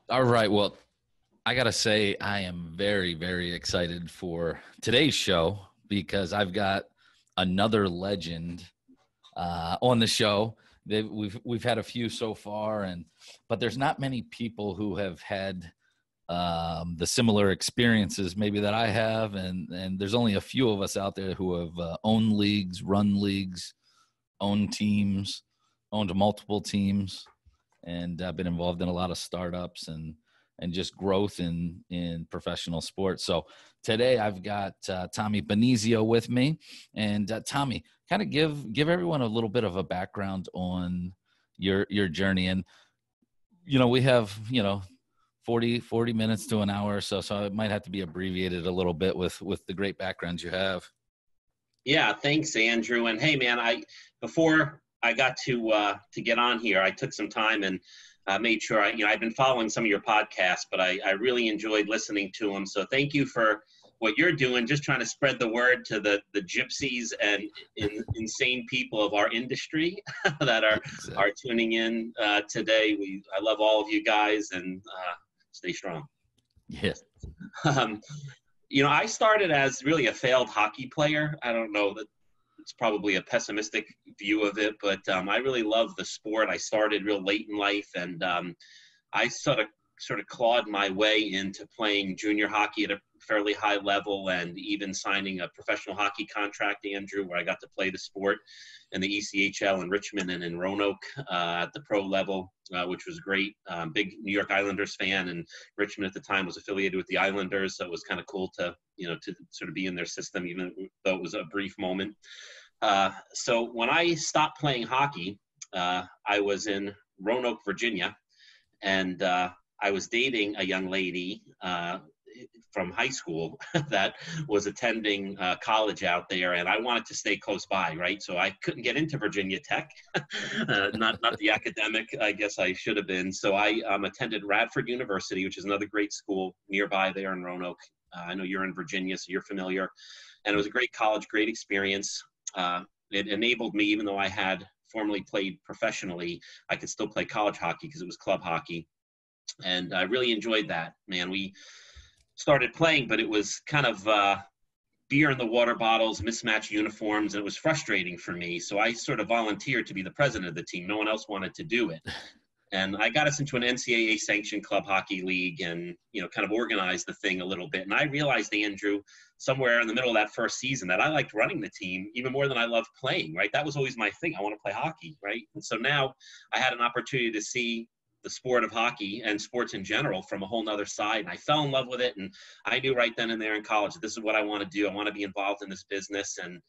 All right. Well, I got to say, I am very, very excited for today's show because I've got another legend on the show. We've had a few so far, but there's not many people who have had the similar experiences maybe that I have, and there's only a few of us out there who have owned leagues, run leagues, owned teams, owned multiple teams, and I've been involved in a lot of startups and just growth in professional sports. So today I've got Tommy Benizio with me, and Tommy, kind of give everyone a little bit of a background on your journey. And we have 40 minutes to an hour or so it might have to be abbreviated a little bit with the great background you have. Yeah, thanks, Andrew. And hey, man, before I got to get on here, I took some time and made sure I've been following some of your podcasts, but I really enjoyed listening to them. So thank you for what you're doing, just trying to spread the word to the gypsies and insane people of our industry that are tuning in today. I love all of you guys, and stay strong. Yeah. I started as really a failed hockey player. I don't know that it's probably a pessimistic view of it, but I really love the sport. I started real late in life, and I sort of clawed my way into playing junior hockey at a fairly high level, and even signing a professional hockey contract, Andrew, where I got to play the sport in the ECHL in Richmond and in Roanoke at the pro level, which was great. Big New York Islanders fan, and Richmond at the time was affiliated with the Islanders, so it was kind of cool to sort of be in their system, even though it was a brief moment. So when I stopped playing hockey, I was in Roanoke, Virginia, and I was dating a young lady from high school that was attending college out there, and I wanted to stay close by, right? So I couldn't get into Virginia Tech, not the academic, I guess I should have been. So I attended Radford University, which is another great school nearby there in Roanoke. I know you're in Virginia, so you're familiar. And it was a great college, great experience. It enabled me, even though I had formerly played professionally, I could still play college hockey because it was club hockey. And I really enjoyed that, man. We started playing, but it was kind of beer in the water bottles, mismatched uniforms, and it was frustrating for me. So I sort of volunteered to be the president of the team. No one else wanted to do it. And I got us into an NCAA sanctioned club hockey league and, kind of organized the thing a little bit. And I realized, Andrew, somewhere in the middle of that first season that I liked running the team even more than I loved playing, right? That was always my thing. I want to play hockey, right? And so now I had an opportunity to see the sport of hockey and sports in general from a whole nother side. And I fell in love with it. And I knew right then and there in college, that this is what I want to do. I want to be involved in this business. And,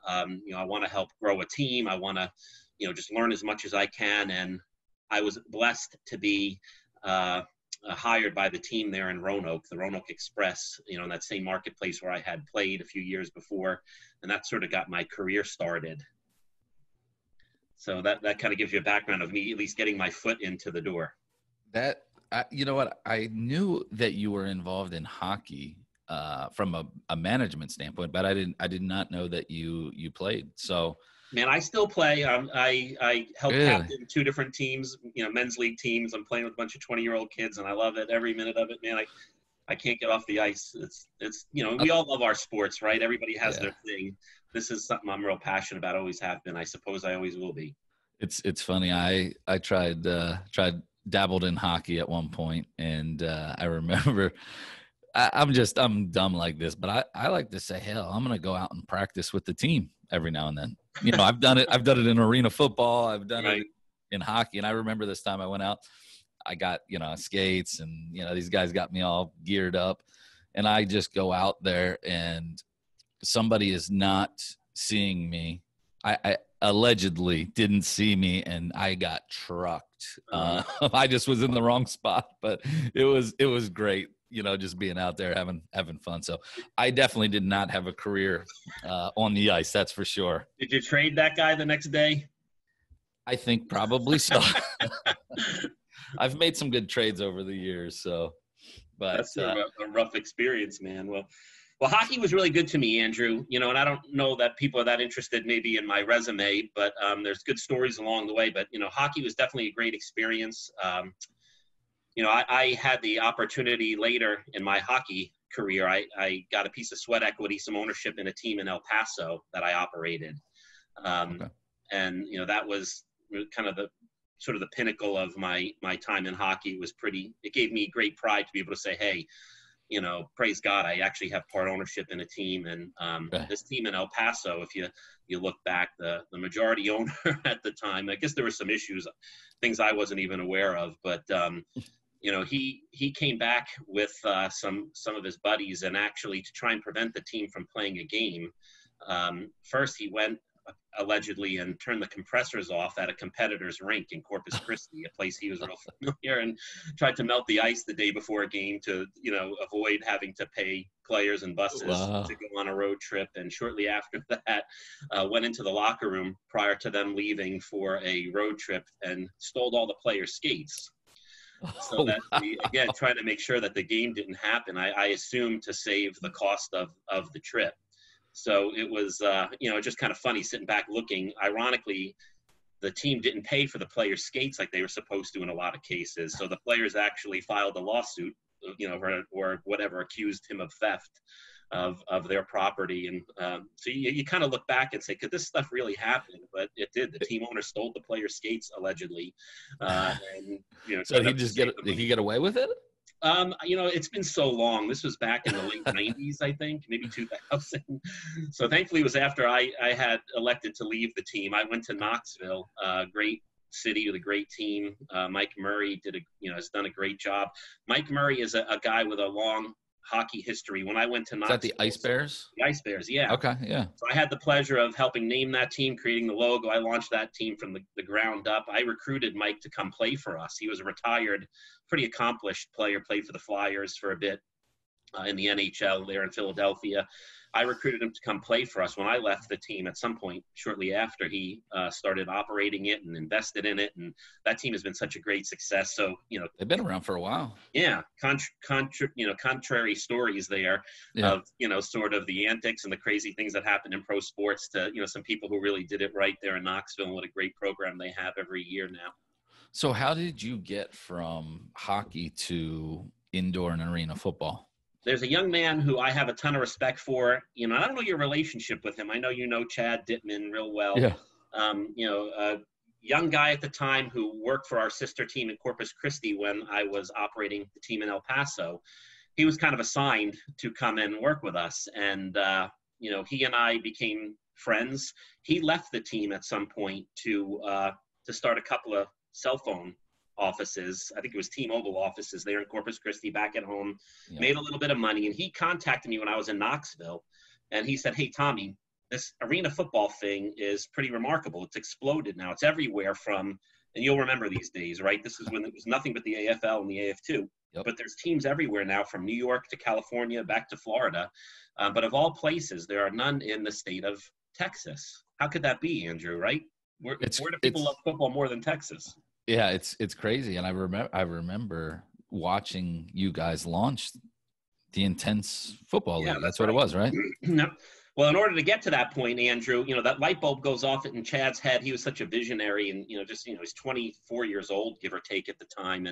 I want to help grow a team. I want to, just learn as much as I can. And I was blessed to be hired by the team there in Roanoke, the Roanoke Express, in that same marketplace where I had played a few years before. And that sort of got my career started. So that kind of gives you a background of me at least getting my foot into the door. You know what? I knew that you were involved in hockey from a management standpoint, but I did not know that you played. So, man, I still play. I help captain 2 different teams, men's league teams. I'm playing with a bunch of 20-year-old kids, and I love it every minute of it, man. I can't get off the ice. It's we all love our sports, right? Everybody has their thing. This is something I'm real passionate about. Always have been. I suppose I always will be. It's funny. I tried dabbled in hockey at one point, and I remember I'm dumb like this, but I like to say, hell, I'm going to go out and practice with the team every now and then. I've done it in arena football. I've done it in hockey. And I remember this time I went out, I got, skates, and, these guys got me all geared up, and I just go out there and somebody is not seeing me. I allegedly didn't see me, and I got trucked. I just was in the wrong spot, but it was great, just being out there having fun. So I definitely did not have a career on the ice. That's for sure. Did you trade that guy the next day? I think probably so. I've made some good trades over the years. So, but that's a rough experience, man. Well, hockey was really good to me, Andrew, and I don't know that people are that interested maybe in my resume, but there's good stories along the way. But, hockey was definitely a great experience. I had the opportunity later in my hockey career. I got a piece of sweat equity, some ownership in a team in El Paso that I operated. Okay. And, that was kind of the sort of the pinnacle of my time in hockey. It gave me great pride to be able to say, hey, praise God, I actually have part ownership in a team. And this team in El Paso, if you look back, the majority owner at the time, I guess there were some issues, things I wasn't even aware of, but he came back with some of his buddies, and actually to try and prevent the team from playing a game. First, he went allegedly and turned the compressors off at a competitor's rink in Corpus Christi, a place he was real familiar, and tried to melt the ice the day before a game to avoid having to pay players and buses to go on a road trip. And shortly after that, went into the locker room prior to them leaving for a road trip and stole all the players' skates. So that again, trying to make sure that the game didn't happen, I assumed to save the cost of the trip. So it was, just kind of funny sitting back looking. Ironically, the team didn't pay for the players' skates like they were supposed to in a lot of cases. So the players actually filed a lawsuit, or whatever, accused him of theft of their property. And so you kind of look back and say, could this stuff really happen? But it did. The team owner stole the players' skates allegedly. So did he get away with it? It's been so long. This was back in the late 90s, I think, maybe 2000. So thankfully it was after I had elected to leave the team. I went to Knoxville, great city with a great team. Mike Murray has done a great job. Mike Murray is a guy with a long hockey history. When I went to Knoxville. Is that the Ice Bears? The Ice Bears, yeah. Okay, yeah. So I had the pleasure of helping name that team, creating the logo. I launched that team from the ground up. I recruited Mike to come play for us. He was a retired, pretty accomplished player, played for the Flyers for a bit in the NHL there in Philadelphia. I recruited him to come play for us when I left the team at some point shortly after he started operating it and invested in it. And that team has been such a great success. So, they've been around for a while. Yeah. Contrary stories there of, sort of the antics and the crazy things that happen in pro sports to, some people who really did it right there in Knoxville, and what a great program they have every year now. So how did you get from hockey to indoor and arena football? There's a young man who I have a ton of respect for. I don't know your relationship with him. I know Chad Dittman real well. Yeah. A young guy at the time who worked for our sister team in Corpus Christi when I was operating the team in El Paso. He was kind of assigned to come and work with us. And, he and I became friends. He left the team at some point to start a couple of cell phone offices. I think it was T-Mobile offices there in Corpus Christi back at home. Yeah. Made a little bit of money, and he contacted me when I was in Knoxville, and he said, hey, Tommy, this arena football thing is pretty remarkable. It's exploded now. It's everywhere and you'll remember these days, right? This is when it was nothing but the AFL and the AF2. Yep. But there's teams everywhere now, from New York to California back to Florida. But of all places, there are none in the state of Texas. How could that be, Andrew, right? Where do people love football more than Texas? Yeah, it's crazy. And I remember watching you guys launch the Intense Football League. That's what it was, right? No. Well, in order to get to that point, Andrew, that light bulb goes off in Chad's head. He was such a visionary, and he's 24 years old, give or take, at the time,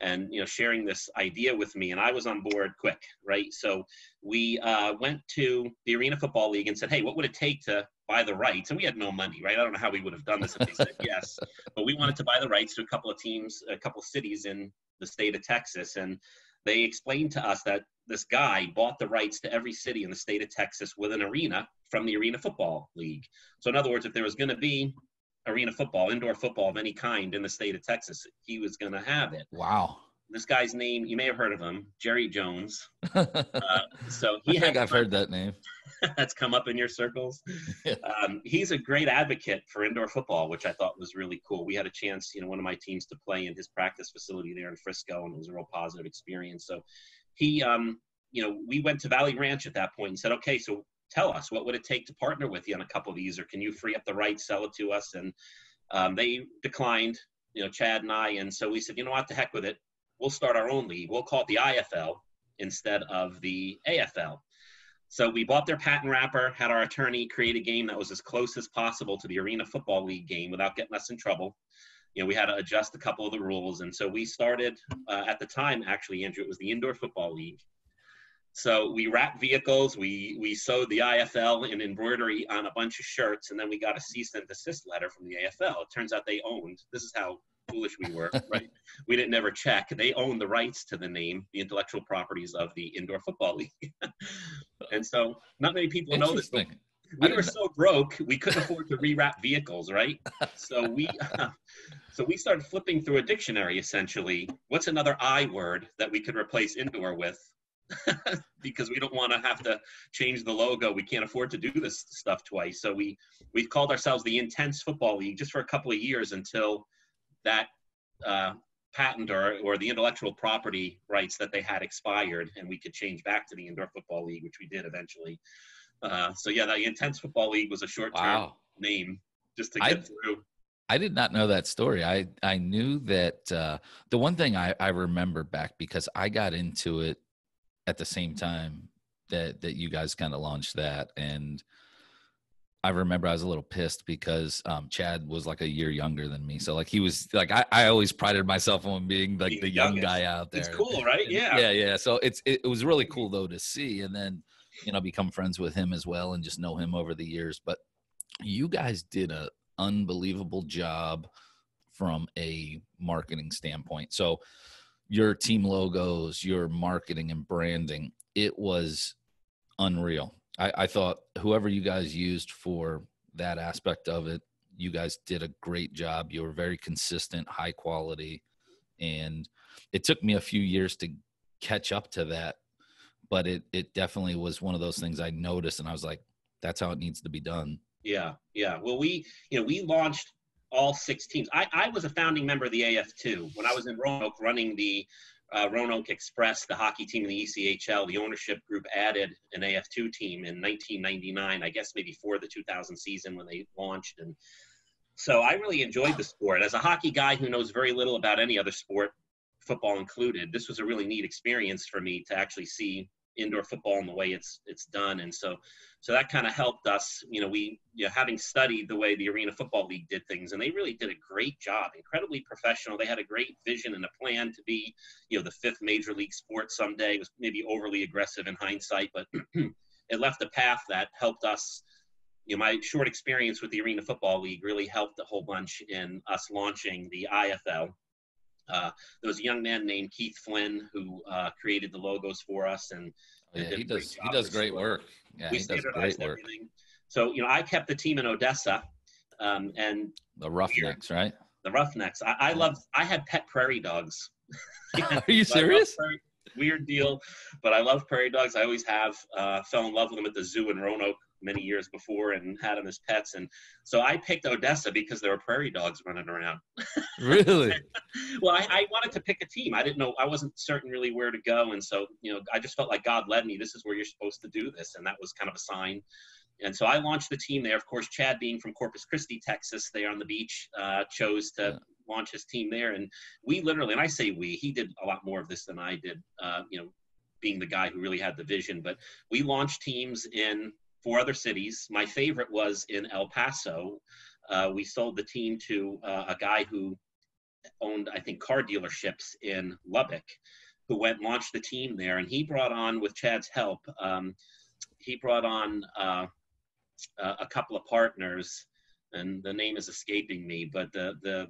and sharing this idea with me, and I was on board quick, right? So we went to the Arena Football League and said, hey, what would it take to buy the rights? And we had no money, right? I don't know how we would have done this if they said yes, but we wanted to buy the rights to a couple of teams, a couple of cities in the state of Texas, and they explained to us that this guy bought the rights to every city in the state of Texas with an arena from the Arena Football League. So in other words, if there was going to be arena football, indoor football of any kind in the state of Texas, he was going to have it. Wow. This guy's name, you may have heard of him, Jerry Jones. So I've heard that name. That's come up in your circles. Yeah. He's a great advocate for indoor football, which I thought was really cool. We had a chance, one of my teams to play in his practice facility there in Frisco, and it was a real positive experience. So he, we went to Valley Ranch at that point and said, okay, so tell us, what would it take to partner with you on a couple of these, or can you free up the rights, sell it to us? And they declined, Chad and I. And so we said, what, the heck with it. We'll start our own league. We'll call it the IFL instead of the AFL. So we bought their patent wrapper, had our attorney create a game that was as close as possible to the Arena Football League game without getting us in trouble. we had to adjust a couple of the rules. And so we started at the time, actually, Andrew, it was the Indoor Football League. So we wrapped vehicles, we sewed the IFL in embroidery on a bunch of shirts, and then we got a cease and desist letter from the AFL. It turns out they owned, this is how foolish we were, right? We didn't ever check. They owned the rights to the name, the intellectual properties of the Indoor Football League. And so not many people know this, but we were so broke, we couldn't afford to rewrap vehicles, right? So we started flipping through a dictionary, essentially. What's another I word that we could replace indoor with? Because we don't want to have to change the logo. We can't afford to do this stuff twice. So we called ourselves the Intense Football League just for a couple of years until that patent or the intellectual property rights that they had expired, and we could change back to the Indoor Football League, which we did eventually. So yeah, the Intense Football League was a short-term name just to get through. I did not know that story. I knew that the one thing I remember back, because I got into it at the same time that you guys kind of launched that. And I remember I was a little pissed because Chad was like a year younger than me. So like he was like, I always prided myself on being like the young guy out there. It's cool, right? Yeah. Yeah. So it was really cool though to see, and then, become friends with him as well and just know him over the years. But you guys did a unbelievable job from a marketing standpoint. So your team logos, your marketing and branding, it was unreal. I thought whoever you guys used for that aspect of it, you guys did a great job. You were very consistent, high quality. And it took me a few years to catch up to that. But it definitely was one of those things I noticed, and I was like, that's how it needs to be done. Yeah. Well, we launched all 6 teams. I was a founding member of the AF2 when I was in Roanoke running the Roanoke Express, the hockey team in the ECHL. The ownership group added an AF2 team in 1999, I guess maybe for the 2000 season when they launched. And so I really enjoyed the sport. As a hockey guy who knows very little about any other sport, football included, this was a really neat experience for me to actually see indoor football and the way it's done. And so that kind of helped us, having studied the way the Arena Football League did things, and they really did a great job, incredibly professional. They had a great vision and a plan to be, the 5th major league sport someday. It was maybe overly aggressive in hindsight, but it left a path that helped us. My short experience with the Arena Football League really helped a whole bunch in us launching the IFL. There was a young man named Keith Flynn who created the logos for us, and he does great work. Yeah, we standardized everything. So I kept the team in Odessa, and the Roughnecks, right? The Roughnecks. I had pet prairie dogs. Are you serious? Weird deal, but I love prairie dogs. I always have. Fell in love with them at the zoo in Roanoke many years before and had them as pets. And so I picked Odessa because there were prairie dogs running around. Really? Well, I wanted to pick a team. I didn't know, I wasn't certain really where to go. And so, I just felt like God led me. This is where you're supposed to do this. And that was kind of a sign. And so I launched the team there. Of course, Chad, being from Corpus Christi, Texas, there on the beach, chose to launch his team there. And we literally, and I say we, he did a lot more of this than I did, being the guy who really had the vision. But we launched teams in 4 other cities. My favorite was in El Paso. We sold the team to a guy who owned, I think, car dealerships in Lubbock, who went and launched the team there. And he brought on, with Chad's help, he brought on a couple of partners, and the name is escaping me, but the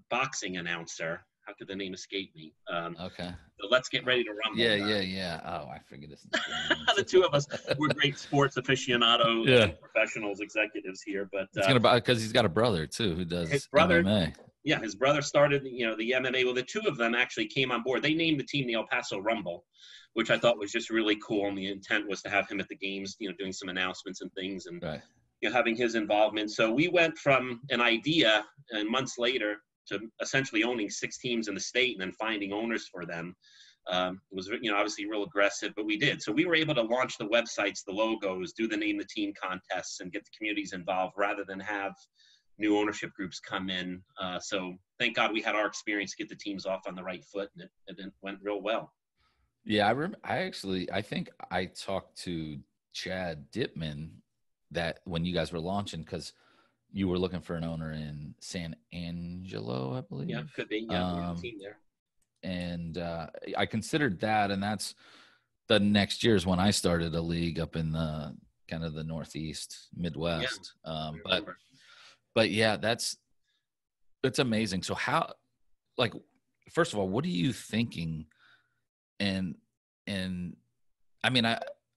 boxing announcer, how could the name escape me? Okay. So Let's Get Ready to Rumble. Yeah. Oh, I forget his name. The two of us were great sports aficionados, and professionals, executives here. But it's because he's got a brother too who does his brother, MMA. Yeah, his brother started, the MMA. Well, the two of them actually came on board. They named the team the El Paso Rumble, which I thought was just really cool. And the intent was to have him at the games, doing some announcements and things, and having his involvement. So we went from an idea, and months later, to essentially owning 6 teams in the state and then finding owners for them. It was, obviously real aggressive, but we did. So we were able to launch the websites, the logos, do the name the team contests, and get the communities involved rather than have new ownership groups come in. So thank God we had our experience to get the teams off on the right foot, and it went real well. Yeah, I think I talked to Chad Dittman that when you guys were launching, because you were looking for an owner in San Angelo, I believe. Yeah, could be. Yeah, we have a team there. And I considered that, and that's the next year is when I started a league up in the kind of the Northeast, Midwest. But yeah, that's amazing. So how, like, first of all, what are you thinking? And I mean,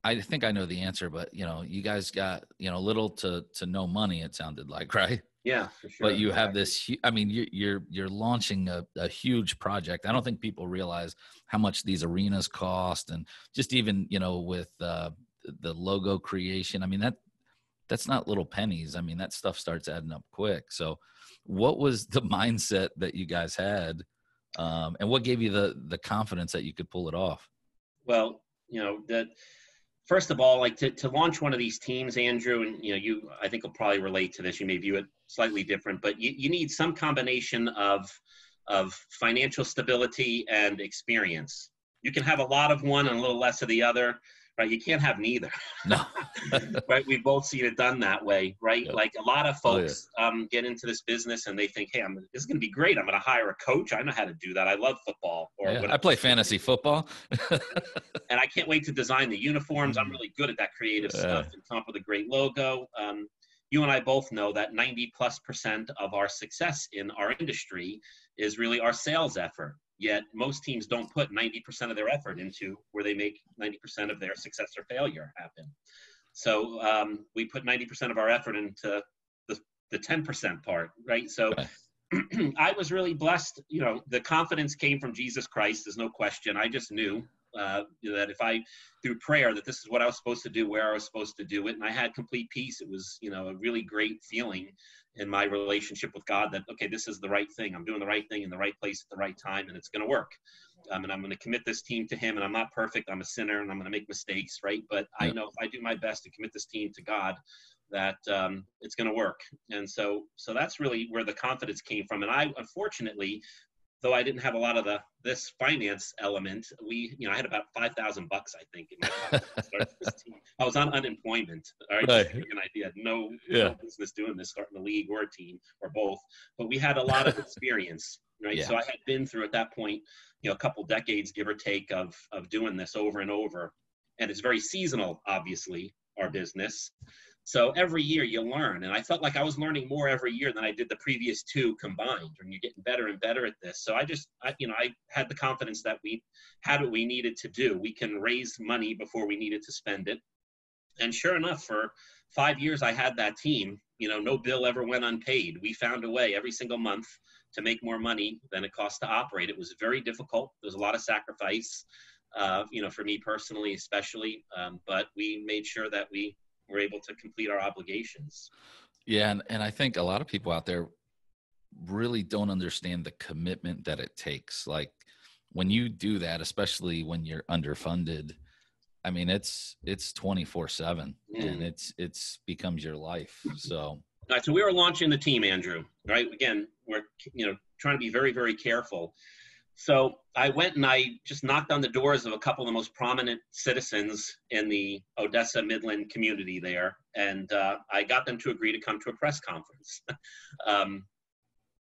I think I know the answer, but you guys got little to no money. It sounded like, right? Yeah, for sure. But you have this. I mean, you're launching a huge project. I don't think people realize how much these arenas cost, and just even with the logo creation. I mean that's not little pennies. I mean that stuff starts adding up quick. So, what was the mindset that you guys had, and what gave you the confidence that you could pull it off? Well, that. First of all, like to launch one of these teams, Andrew, and I think will probably relate to this. You may view it slightly different, but you need some combination of financial stability and experience. You can have a lot of one and a little less of the other, right? You can't have neither. No. Right? We've both seen it done that way, right? Yep. Like a lot of folks get into this business and they think, hey, this is going to be great. I'm going to hire a coach. I know how to do that. I love football. I play fantasy football. And I can't wait to design the uniforms. I'm really good at that creative stuff and come up with a great logo. You and I both know that 90+% of our success in our industry is really our sales effort. Yet most teams don't put 90% of their effort into where they make 90% of their success or failure happen. So we put 90% of our effort into the 10% part, right? So I was really blessed. The confidence came from Jesus Christ. There's no question. I just knew that if I, through prayer, that this is what I was supposed to do, where I was supposed to do it. And I had complete peace. It was, a really great feeling in my relationship with God that, okay, this is the right thing. I'm doing the right thing in the right place at the right time, and it's going to work. And I'm going to commit this team to him. And I'm not perfect. I'm a sinner and I'm going to make mistakes, right? But I know if I do my best to commit this team to God, that it's going to work. And so that's really where the confidence came from. And I, unfortunately, though I didn't have a lot of this finance element, I had about $5,000, I think, in my pocket to start this team. I was on unemployment. All right, just to give you an idea. No business doing this, starting a league or a team or both. But we had a lot of experience, right? Yeah. So I had been through at that point, a couple decades, give or take, of doing this over and over. And it's very seasonal, obviously, our business. So every year you learn, and I felt like I was learning more every year than I did the previous two combined, and you're getting better and better at this. So I had the confidence that we had what we needed to do. We can raise money before we needed to spend it. And sure enough, for 5 years I had that team. No bill ever went unpaid. We found a way every single month to make more money than it cost to operate. It was very difficult. There was a lot of sacrifice, for me personally, especially, but we made sure that we were able to complete our obligations. Yeah. And I think a lot of people out there really don't understand the commitment that it takes. Like when you do that, especially when you're underfunded, I mean, it's 24/7 and it's becomes your life. So. All right. So we were launching the team, Andrew, right? Again, we're, trying to be very, very careful. So I went and I just knocked on the doors of a couple of the most prominent citizens in the Odessa Midland community there. And I got them to agree to come to a press conference.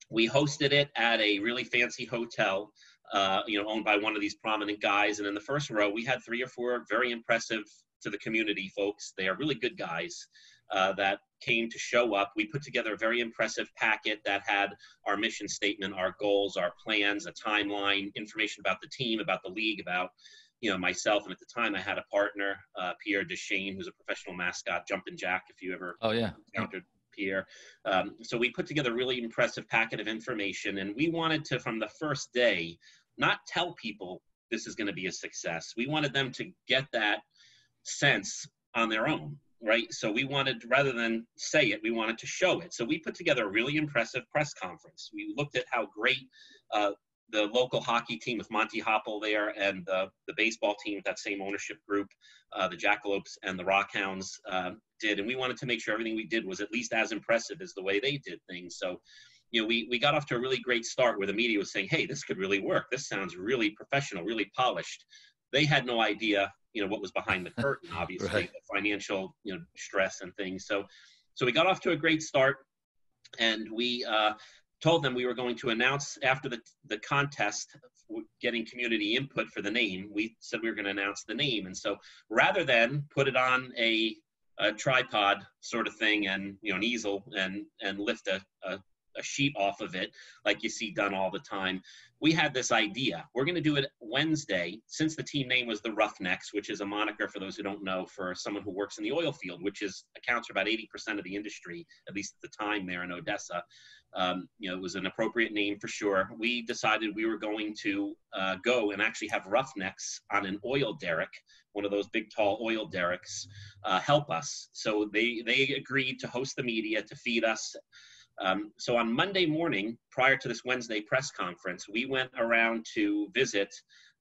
We hosted it at a really fancy hotel, owned by one of these prominent guys. And in the first row, we had 3 or 4 very impressive to the community folks. They are really good guys that came to show up. We put together a very impressive packet that had our mission statement, our goals, our plans, a timeline, information about the team, about the league, about myself. And at the time I had a partner, Pierre Deshane, who's a professional mascot, Jumpin' Jack, if you ever encountered Pierre. So we put together a really impressive packet of information, and we wanted to, from the first day, not tell people this is going to be a success. We wanted them to get that sense on their own. Right. So we wanted, rather than say it, we wanted to show it. So we put together a really impressive press conference. We looked at how great the local hockey team with Monty Hoppel there and the baseball team with that same ownership group, the Jackalopes and the Rockhounds did. And we wanted to make sure everything we did was at least as impressive as the way they did things. So, we got off to a really great start where the media was saying, hey, this could really work. This sounds really professional, really polished. They had no idea, what was behind the curtain, obviously, right. The financial, stress and things. So we got off to a great start. And we told them we were going to announce after the contest, getting community input for the name. We said we were going to announce the name. And so rather than put it on a tripod sort of thing and, an easel and lift a sheet off of it like you see done all the time, we had this idea. We're going to do it Wednesday, since the team name was the Roughnecks, which is a moniker, for those who don't know, for someone who works in the oil field, which accounts for about 80% of the industry, at least at the time there in Odessa. It was an appropriate name for sure. We decided we were going to go and actually have Roughnecks on an oil derrick, one of those big tall oil derricks, help us. So they agreed to host the media, to feed us. So on Monday morning, prior to this Wednesday press conference, we went around to visit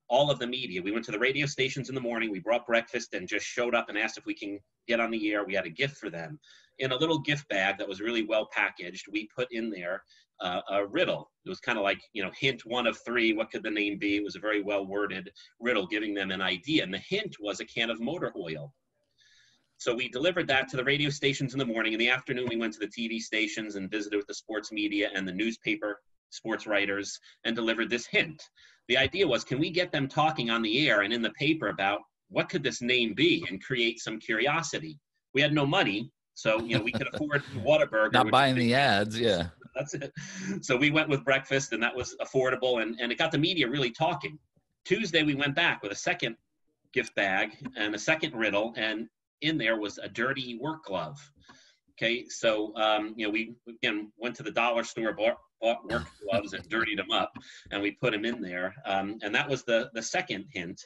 all of the media. We went to the radio stations in the morning. We brought breakfast and just showed up and asked if we can get on the air. We had a gift for them. In a little gift bag that was really well packaged, we put in there a riddle. It was kind of like, hint 1 of 3. What could the name be? It was a very well worded riddle giving them an idea. And the hint was a can of motor oil. So we delivered that to the radio stations in the morning. In the afternoon, we went to the TV stations and visited with the sports media and the newspaper sports writers and delivered this hint. The idea was, can we get them talking on the air and in the paper about what could this name be and create some curiosity? We had no money, so we could afford Whataburger. Not buying the ads, yeah. That's it. So we went with breakfast, and that was affordable, and it got the media really talking. Tuesday, we went back with a second gift bag and a second riddle, and in there was a dirty work glove. Okay, so we again went to the dollar store, bought work gloves and dirtied them up, and we put them in there. And that was the second hint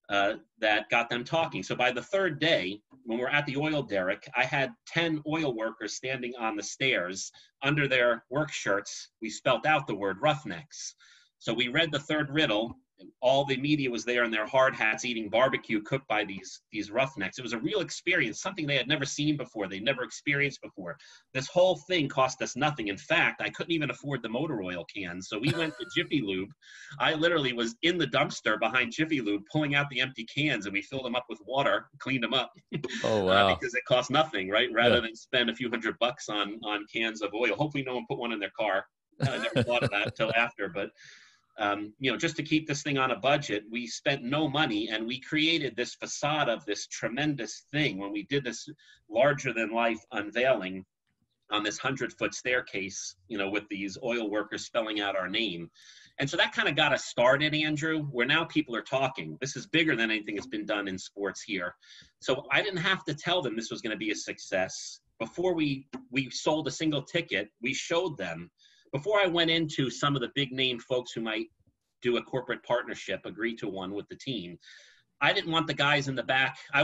that got them talking. So by the third day, when we're at the oil derrick, I had 10 oil workers standing on the stairs. Under their work shirts, we spelt out the word Roughnecks. So we read the third riddle. All the media was there in their hard hats eating barbecue cooked by these Roughnecks. It was a real experience, something they had never seen before, they'd never experienced before. This whole thing cost us nothing. In fact, I couldn't even afford the motor oil cans, so we went to Jiffy Lube. I literally was in the dumpster behind Jiffy Lube pulling out the empty cans, and we filled them up with water, cleaned them up. Oh, wow. Because it cost nothing, right? Rather than spend a few $100 on cans of oil. Hopefully no one put one in their car. I never thought of that until after, but just to keep this thing on a budget, we spent no money, and we created this facade of this tremendous thing when we did this larger than life unveiling on this 100-foot staircase, with these oil workers spelling out our name. And so that kind of got us started, Andrew, where now people are talking. This is bigger than anything that's been done in sports here. So I didn't have to tell them this was going to be a success. Before we sold a single ticket, we showed them. Before I went into some of the big name folks who might do a corporate partnership, agree to one with the team, I didn't want the guys in the back. I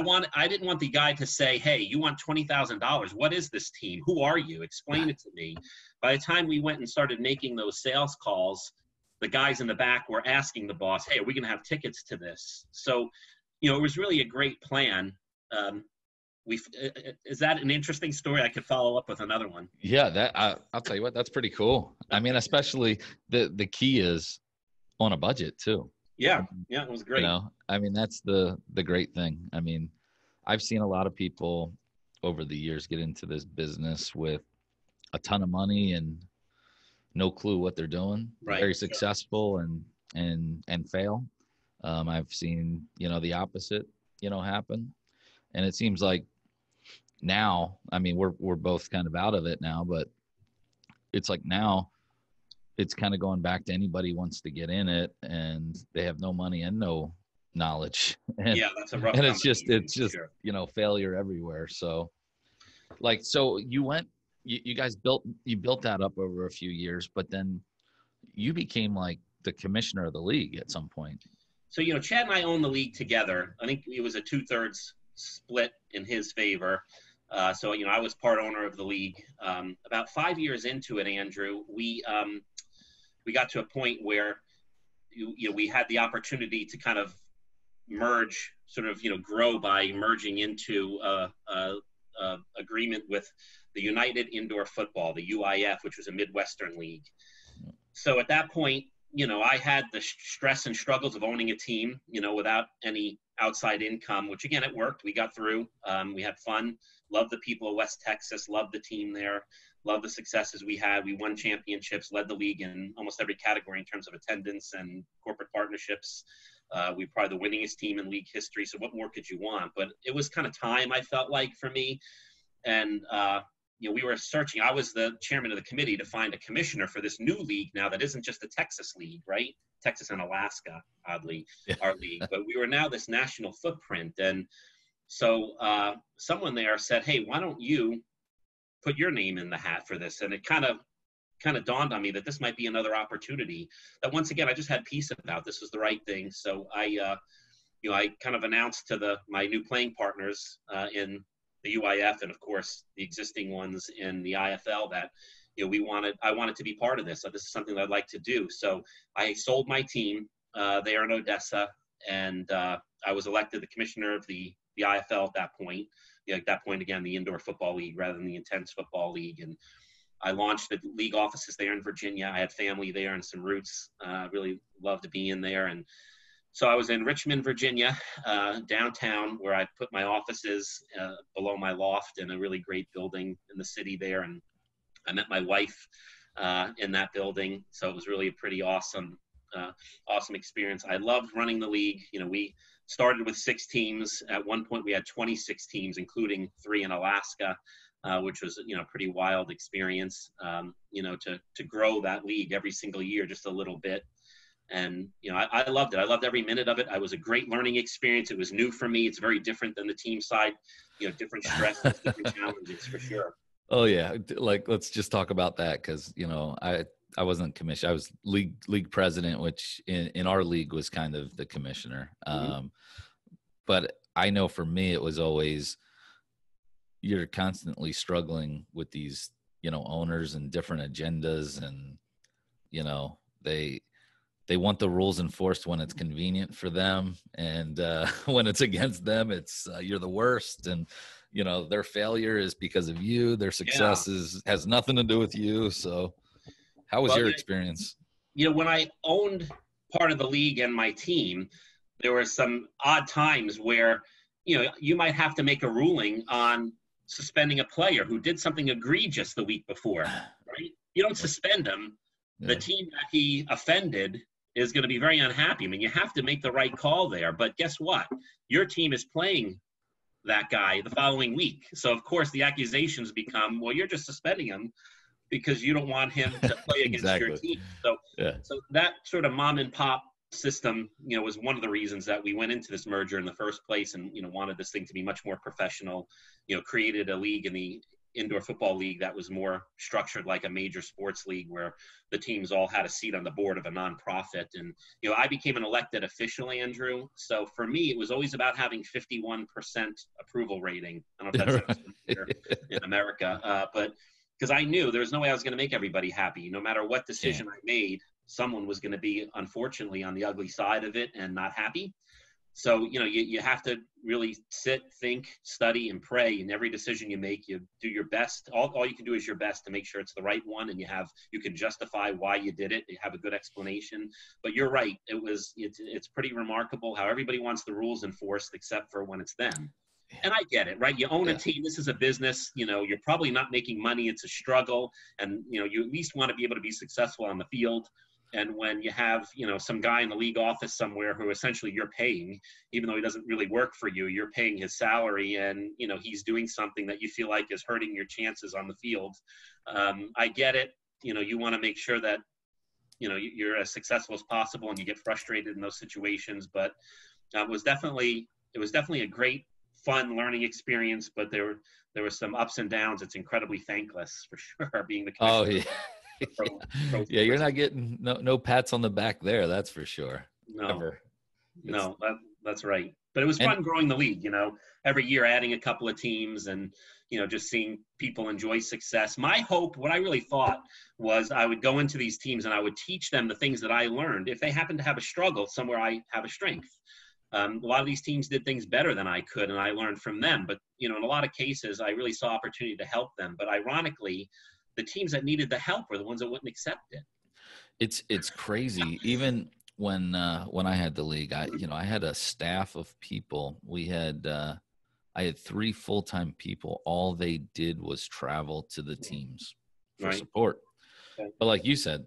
didn't want the guy to say, hey, you want $20,000. What is this team? Who are you? Explain it to me. By the time we went and started making those sales calls, the guys in the back were asking the boss, hey, are we going to have tickets to this? So, it was really a great plan. Is that an interesting story? I could follow up with another one. Yeah, I'll tell you what, that's pretty cool. I mean, especially the key is on a budget too. Yeah, it was great. I mean, that's the great thing. I mean, I've seen a lot of people over the years get into this business with a ton of money and no clue what they're doing. Right. Very successful and fail. I've seen, the opposite, happen. And it seems like now, I mean, we're both kind of out of it now, but it's like now it's kind of going back to anybody who wants to get in it and they have no money and no knowledge. And, yeah, that's a rough. And it's just, sure. Failure everywhere. So you guys built that up over a few years, but then you became like the commissioner of the league at some point. So, Chad and I own the league together. I think it was a 2/3 split in his favor. So, I was part owner of the league. About 5 years into it, Andrew, we got to a point where, we had the opportunity to kind of merge, sort of, grow by merging into agreement with the United Indoor Football, the UIF, which was a Midwestern league. So at that point, I had the stress and struggles of owning a team, without any outside income, which again, it worked. We got through. We had fun. Loved the people of West Texas. Loved the team there. Loved the successes we had. We won championships, led the league in almost every category in terms of attendance and corporate partnerships. We were probably the winningest team in league history. So what more could you want? But it was kind of time, I felt like, for me. And, we were searching. I was the chairman of the committee to find a commissioner for this new league now that isn't just the Texas league, right? Texas and Alaska, oddly, our league. But we were now this national footprint. And so someone there said, hey, why don't you put your name in the hat for this? And it kind of dawned on me that this might be another opportunity that, once again, I just had peace about. This was the right thing. So I kind of announced to my new playing partners in the UIF and, of course, the existing ones in the IFL that, I wanted to be part of this. So this is something that I'd like to do. So I sold my team there in Odessa, and I was elected the commissioner of the IFL at that point. At that point, again, the indoor football league rather than the intense football league. And I launched the league offices there in Virginia. I had family there and some roots. Really loved being there. And so I was in Richmond, Virginia, downtown, where I put my offices below my loft in a really great building in the city there. And I met my wife in that building. So it was really a pretty awesome experience. I loved running the league. We started with 6 teams. At one point, we had 26 teams, including 3 in Alaska, which was, a pretty wild experience, to grow that league every single year just a little bit. And, I loved it. I loved every minute of it. It was a great learning experience. It was new for me. It's very different than the team side, different stresses, different challenges for sure. Oh yeah. Like, let's just talk about that. Cause I wasn't commissioner. I was league president, which in our league was kind of the commissioner. But I know for me, it was always, you're constantly struggling with these, owners and different agendas, and, they want the rules enforced when it's convenient for them. And when it's against them, it's you're the worst. And, their failure is because of you. Their success has nothing to do with you. So how was your experience? When I owned part of the league and my team, there were some odd times where, you might have to make a ruling on suspending a player who did something egregious the week before, right? You don't suspend him. The team that he offended is going to be very unhappy. I mean, you have to make the right call there. But guess what? Your team is playing that guy the following week. So, of course, the accusations become, well, you're just suspending him because you don't want him to play against your team. So that sort of mom and pop system, was one of the reasons that we went into this merger in the first place and, wanted this thing to be much more professional, created a league in the indoor football league that was more structured like a major sports league where the teams all had a seat on the board of a nonprofit. And, I became an elected official, Andrew. So for me, it was always about having 51% approval rating. I don't know if that's here in America, but because I knew there was no way I was going to make everybody happy. No matter what decision I made, someone was going to be, unfortunately, on the ugly side of it and not happy. So, you have to really sit, think, study, and pray. In every decision you make, you do your best. All you can do is your best to make sure it's the right one, and you can justify why you did it. You have a good explanation. But you're right. It's pretty remarkable how everybody wants the rules enforced except for when it's them. And I get it, right? You own a team. This is a business. You're probably not making money. It's a struggle. And, you at least want to be able to be successful on the field. And when you have, some guy in the league office somewhere who essentially you're paying, even though he doesn't really work for you, you're paying his salary and, he's doing something that you feel like is hurting your chances on the field. I get it. You want to make sure that, you're as successful as possible and you get frustrated in those situations. But it was definitely a great, fun learning experience, but there were some ups and downs. It's incredibly thankless for sure being the commissioner. Oh, yeah. Yeah, you're not getting no pats on the back there. That's for sure. No, that's right. But it was fun growing the league, every year adding a couple of teams and, just seeing people enjoy success. My hope, what I really thought was I would go into these teams and I would teach them the things that I learned. If they happen to have a struggle somewhere, I have a strength. A lot of these teams did things better than I could, and I learned from them. But, in a lot of cases, I really saw opportunity to help them. But ironically, the teams that needed the help were the ones that wouldn't accept it. It's crazy. Even when I had the league, I had a staff of people. I had 3 full-time people. All they did was travel to the teams for Right. support. Okay. But like you said,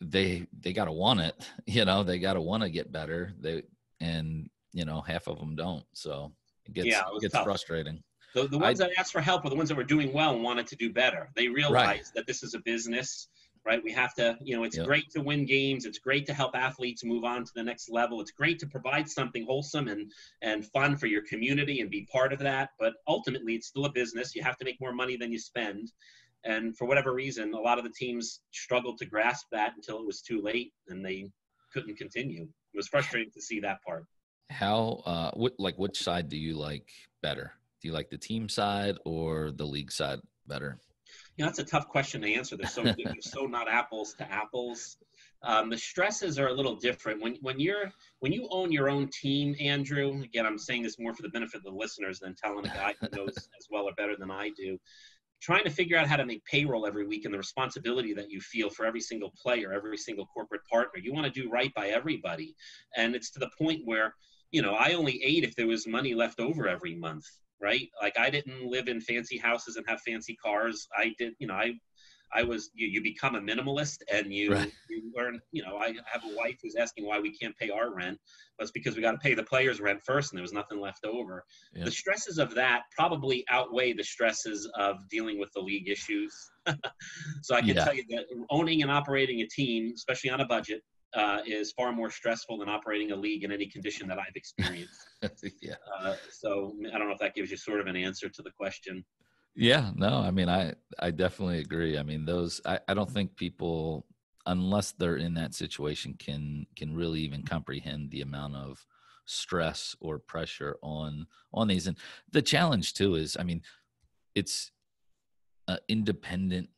they got to want it. They got to want to get better. Half of them don't. So Yeah, it it was gets tough. frustrating. The ones that asked for help were the ones that were doing well and wanted to do better. They Right. realized that this is a business, right? We have to, it's Yep. great to win games. It's great to help athletes move on to the next level. It's great to provide something wholesome and fun for your community and be part of that. But ultimately, it's still a business. You have to make more money than you spend. And for whatever reason, a lot of the teams struggled to grasp that until it was too late and they couldn't continue. It was frustrating to see that part. How which side do you like better? Do you like the team side or the league side better? That's a tough question to answer. They're so not apples to apples. The stresses are a little different when you own your own team, Andrew. Again, I'm saying this more for the benefit of the listeners than telling a guy who knows as well or better than I do. Trying to figure out how to make payroll every week and the responsibility that you feel for every single player, every single corporate partner. You want to do right by everybody, and it's to the point where I only ate if there was money left over every month. Right? Like I didn't live in fancy houses and have fancy cars. I did, I was, you become a minimalist and Right. you learn, I have a wife who's asking why we can't pay our rent. But it's because we got to pay the players' rent first and there was nothing left over. The Yep. stresses of that probably outweigh the stresses of dealing with the league issues. So I can Yeah. tell you that owning and operating a team, especially on a budget, is far more stressful than operating a league in any condition that I've experienced. Yeah. So I don't know if that gives you sort of an answer to the question. Yeah. No, I mean, I definitely agree. I mean, I don't think people, unless they're in that situation, can really even comprehend the amount of stress or pressure on these. And the challenge too is, I mean, it's an independent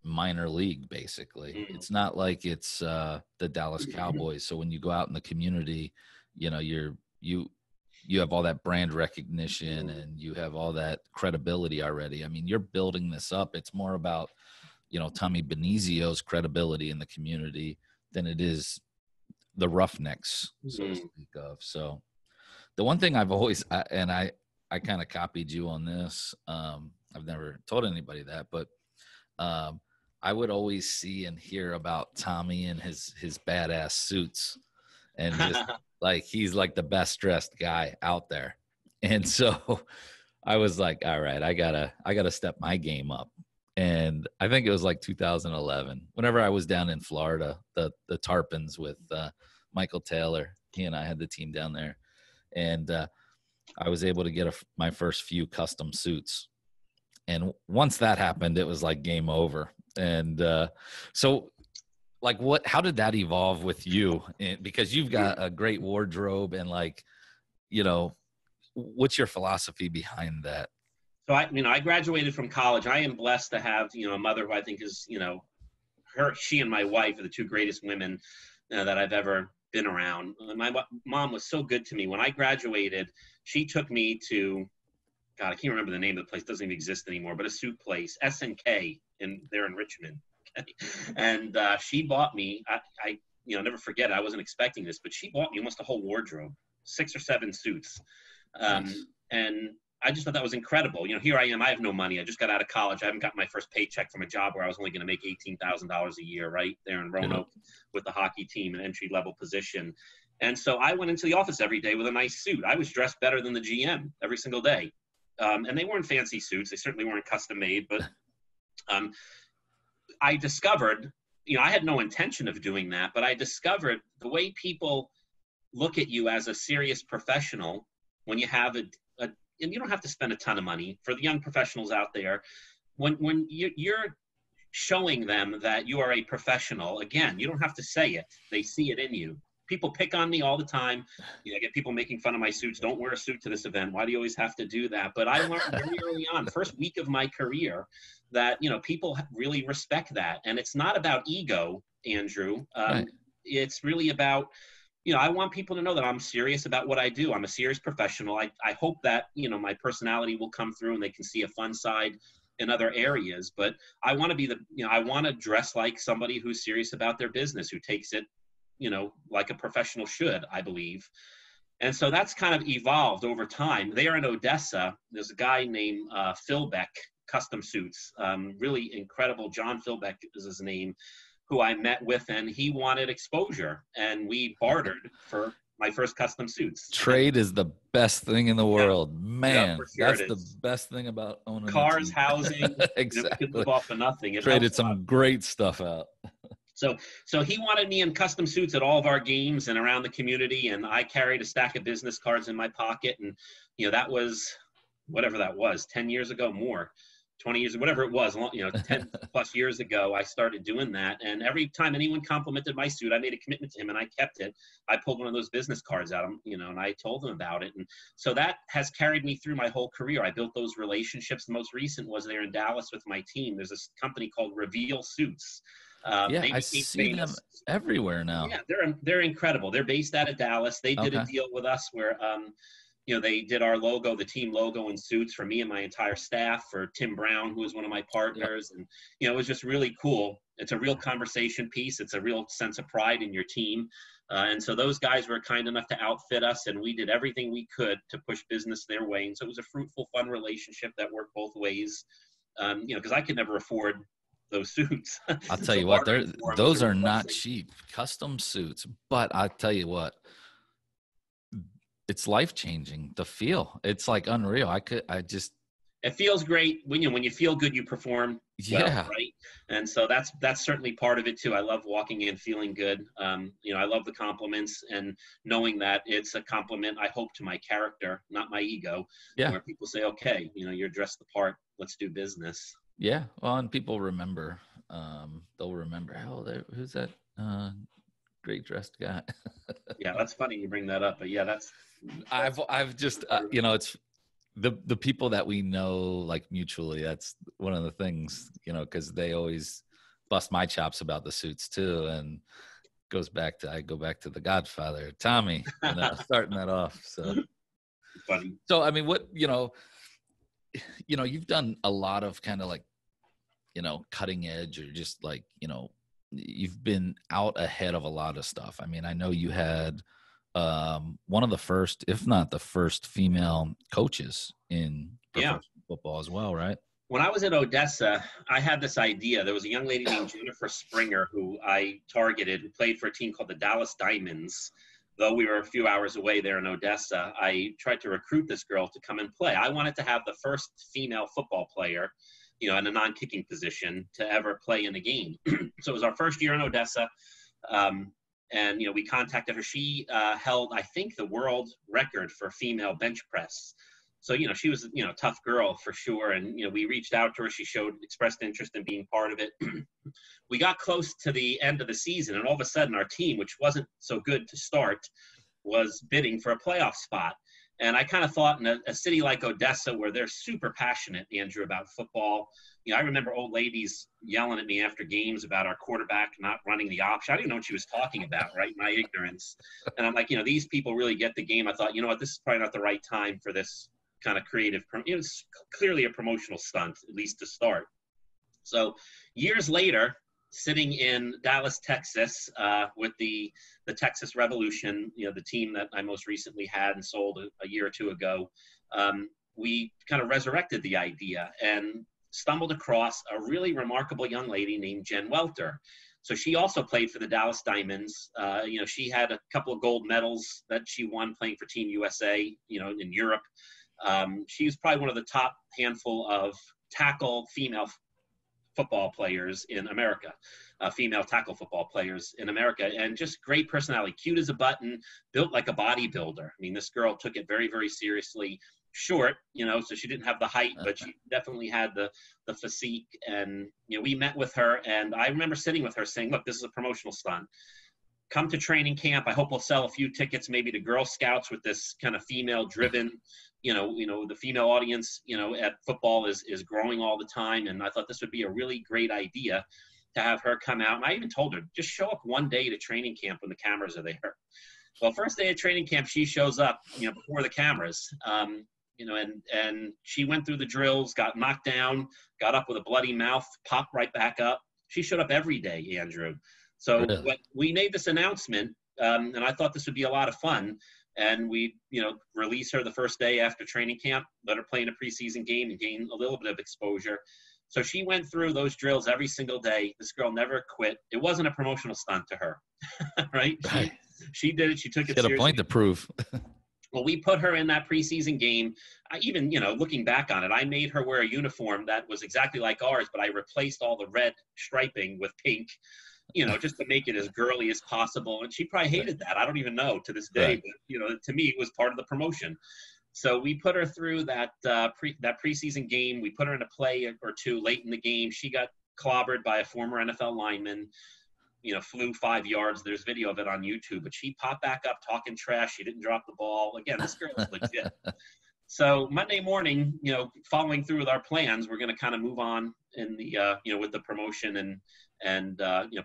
minor league basically. Mm. It's not like it's the Dallas Cowboys. So when you go out in the community, you have all that brand recognition and you have all that credibility already. I mean, you're building this up. It's more about, Tommy Benizio's credibility in the community than it is the Roughnecks, so to Mm. speak of. So the one thing I've always, I kind of copied you on this. I've never told anybody that, but I would always see and hear about Tommy and his badass suits and just like he's like the best dressed guy out there. And so I was like, all right, I gotta step my game up. And I think it was like 2011, whenever I was down in Florida, the Tarpons with Michael Taylor. He and I had the team down there, and I was able to get my first few custom suits. And once that happened, it was like game over. And so like how did that evolve with you? And because you've got a great wardrobe and what's your philosophy behind that? So I graduated from college. I am blessed to have, a mother who I think is, she and my wife are the two greatest women that I've ever been around. My mom was so good to me. When I graduated, she took me to, God, I can't remember the name of the place. It doesn't even exist anymore, but a suit place, S&K, there in Richmond. And she bought me, I never forget it. I wasn't expecting this, but she bought me almost a whole wardrobe, 6 or 7 suits. Nice. And I just thought that was incredible. Here I am. I have no money. I just got out of college. I haven't got my first paycheck from a job where I was only going to make $18,000 a year, right there in Roanoke with the hockey team, an entry-level position. And so I went into the office every day with a nice suit. I was dressed better than the GM every single day. And they weren't fancy suits. They certainly weren't custom made, but I discovered, I had no intention of doing that, but I discovered the way people look at you as a serious professional when you have and you don't have to spend a ton of money for the young professionals out there. When you're showing them that you are a professional, again, you don't have to say it. They see it in you. People pick on me all the time. I get people making fun of my suits. Don't wear a suit to this event. Why do you always have to do that? But I learned very early on, first week of my career, that, people really respect that. And it's not about ego, Andrew. Right. It's really about, I want people to know that I'm serious about what I do. I'm a serious professional. I hope that, my personality will come through and they can see a fun side in other areas, but I want to be I want to dress like somebody who's serious about their business, who takes it, like a professional should, I believe. And so that's kind of evolved over time. There in Odessa, there's a guy named Phil Beck, Custom Suits, really incredible. John Philbeck is his name, who I met with, and he wanted exposure, and we bartered for my first custom suits. Trade is the best thing in the world, man. For sure That's the best thing about owning cars, a team. housing. Exactly. We could live off of nothing. Traded some great stuff out. So he wanted me in custom suits at all of our games and around the community, and I carried a stack of business cards in my pocket, and that was whatever that was, 10 years ago, more. 20 years, whatever it was, 10 plus years ago, I started doing that. And every time anyone complimented my suit, I made a commitment to him and I kept it. I pulled one of those business cards out, and I told him about it. And so that has carried me through my whole career. I built those relationships. The most recent was there in Dallas with my team. There's this company called Reveal Suits. I see them everywhere now. Yeah, they're incredible. They're based out of Dallas. They did a deal with us where, they did our logo, the team logo and suits for me and my entire staff, for Tim Brown, who was one of my partners. And, it was just really cool. It's a real conversation piece. It's a real sense of pride in your team. And so those guys were kind enough to outfit us, and we did everything we could to push business their way. And so it was a fruitful, fun relationship that worked both ways, because I could never afford those suits. I'll tell you what, those are not cheap, custom suits. But I'll tell you what, it's life-changing. The feel, it's like unreal. It feels great when you feel good, you perform well, right? And so that's certainly part of it too. I love walking in feeling good. I love the compliments and knowing that it's a compliment, I hope, to my character, not my ego. Yeah. Where people say, okay, you're dressed the part, let's do business. Yeah. Well, and people remember, they'll remember, who's that great dressed guy? Yeah, that's funny you bring that up, but yeah, I've just, it's the people that we know, like, mutually. That's one of the things, because they always bust my chops about the suits too. And I go back to the Godfather, Tommy, starting that off. So funny. So, I mean, what, you've done a lot of kind of like, cutting edge, or just like, you've been out ahead of a lot of stuff. I mean, I know you had one of the first, if not the first, female coaches in professional football as well, right? When I was at Odessa, I had this idea. There was a young lady named Jennifer Springer who I targeted, who played for a team called the Dallas Diamonds. Though we were a few hours away there in Odessa, I tried to recruit this girl to come and play. I wanted to have the first female football player, in a non-kicking position, to ever play in a game. So it was our first year in Odessa. And, we contacted her. She held, I think, the world record for female bench press. So, she was, a tough girl for sure. And, we reached out to her. She expressed interest in being part of it. We got close to the end of the season, and all of a sudden our team, which wasn't so good to start, was bidding for a playoff spot. And I kind of thought, in a city like Odessa, where they're super passionate, Andrew, about football, I remember old ladies yelling at me after games about our quarterback not running the option. I didn't know what she was talking about, right? My ignorance. And I'm like, these people really get the game. I thought, this is probably not the right time for this kind of creative. It's clearly a promotional stunt, at least to start. So years later, sitting in Dallas, Texas, with the Texas Revolution, the team that I most recently had and sold a year or two ago, we kind of resurrected the idea and stumbled across a really remarkable young lady named Jen Welter. So she also played for the Dallas Diamonds. She had a couple of gold medals that she won playing for Team USA, in Europe. She was probably one of the top handful of tackle female football players in America, female tackle football players in America, and just great personality, cute as a button, built like a bodybuilder. I mean, this girl took it very, very seriously. Short, so she didn't have the height, but she definitely had the physique. And, we met with her, and I remember sitting with her saying, look, this is a promotional stunt. Come to training camp. I hope we'll sell a few tickets, maybe to Girl Scouts, with this kind of female driven, the female audience, at football is growing all the time. And I thought this would be a really great idea to have her come out. And I even told her, just show up one day to training camp when the cameras are there. Well, first day of training camp, she shows up, before the cameras. and she went through the drills, got knocked down, got up with a bloody mouth, popped right back up. She showed up every day, Andrew. So Really? when we made this announcement, and I thought this would be a lot of fun, and we, release her the first day after training camp, let her play in a preseason game and gain a little bit of exposure. So she went through those drills every single day. This girl never quit. It wasn't a promotional stunt to her, right? Right. She did it. She took She it had a seriously. point to prove. Well, we put her in that preseason game. Even, looking back on it, I made her wear a uniform that was exactly like ours, but I replaced all the red striping with pink, just to make it as girly as possible. And she probably hated that. I don't even know to this day, Right. but, to me, it was part of the promotion. So we put her through that preseason game. We put her in a play or two late in the game. She got clobbered by a former NFL lineman. Flew 5 yards. There's video of it on YouTube, but she popped back up talking trash. She didn't drop the ball. Again, this girl is legit. So Monday morning, following through with our plans, we're going to kind of move on in the, with the promotion and